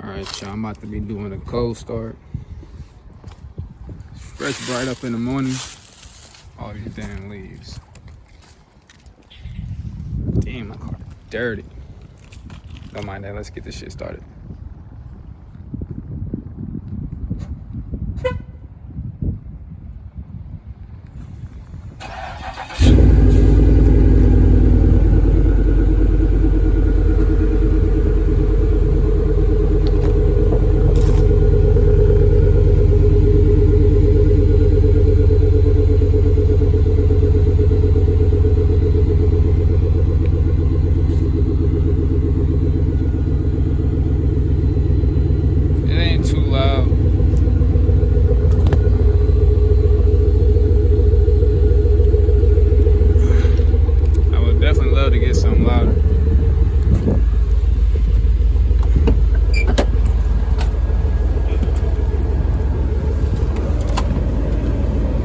Alright, y'all, I'm about to be doing a cold start. It's fresh bright up in the morning. All these damn leaves. Damn, my car dirty. Don't mind that, let's get this shit started. Too loud. I would definitely love to get something louder.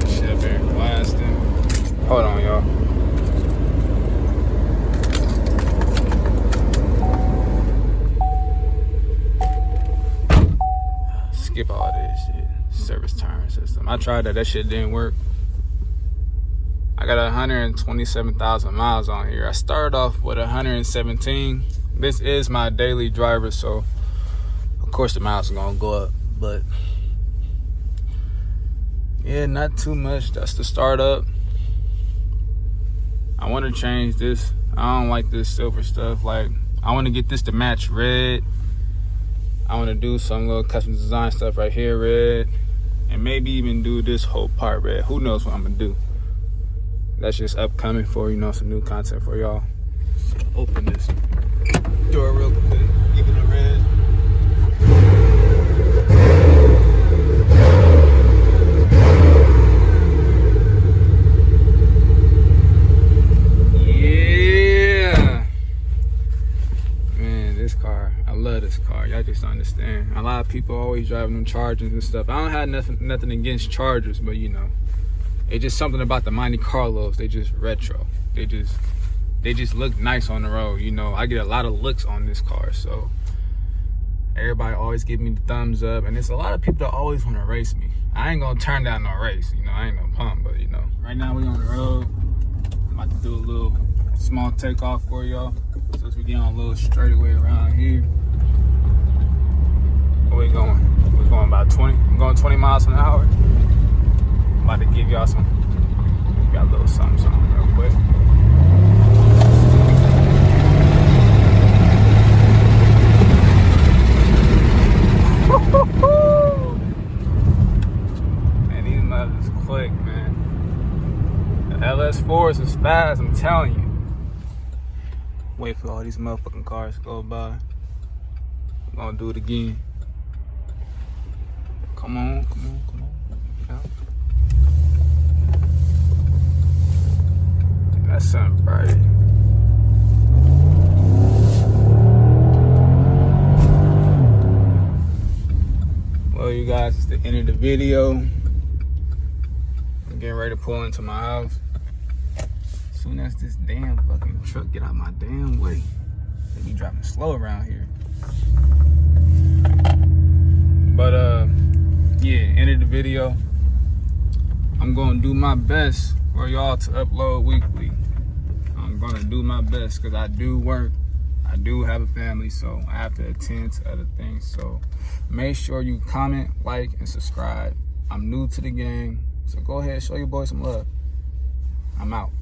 Shit up there blasting. Hold on, y'all. Skip all this shit. Service timer system. I tried that shit didn't work. I got 127,000 miles on here. I started off with 117. This is my daily driver, so of course the miles are gonna go up, but yeah, not too much. That's the startup. I want to change this. I don't like this silver stuff. Like, I want to get this to match red. I want to do some little custom design stuff right here, red. And maybe even do this whole part red. Who knows what I'm going to do. That's just upcoming for, you know, some new content for y'all. So open this door real quick. Give it a red. Y'all just don't understand. A lot of people always driving them Chargers and stuff. I don't have nothing against Chargers, but you know, it's just something about the Monte Carlos. They just retro. They just look nice on the road. You know, I get a lot of looks on this car, so everybody always give me the thumbs up. And there's a lot of people that always want to race me. I ain't gonna turn down no race. You know, I ain't no pump, but you know. Right now we on the road. I'm about to do a little small takeoff for y'all. So as we get on a little straightaway around here. Where we going? We're going about 20. I'm going 20 miles an hour. I'm about to give y'all some. Got a little something real quick. Man, these mothers quick, man. The LS4s is fast, I'm telling you. Wait for all these motherfucking cars to go by. I'm gonna do it again. Come on. Yeah. That's something bright. Well, you guys, it's the end of the video. I'm getting ready to pull into my house. As soon as this damn fucking truck get out my damn way. They be driving slow around here. But yeah, end of the video. I'm gonna do my best for y'all to upload weekly. I'm gonna do my best because I do work. I do have a family, so I have to attend to other things. So make sure you comment, like, and subscribe. I'm new to the game, so go ahead, show your boy some love. I'm out.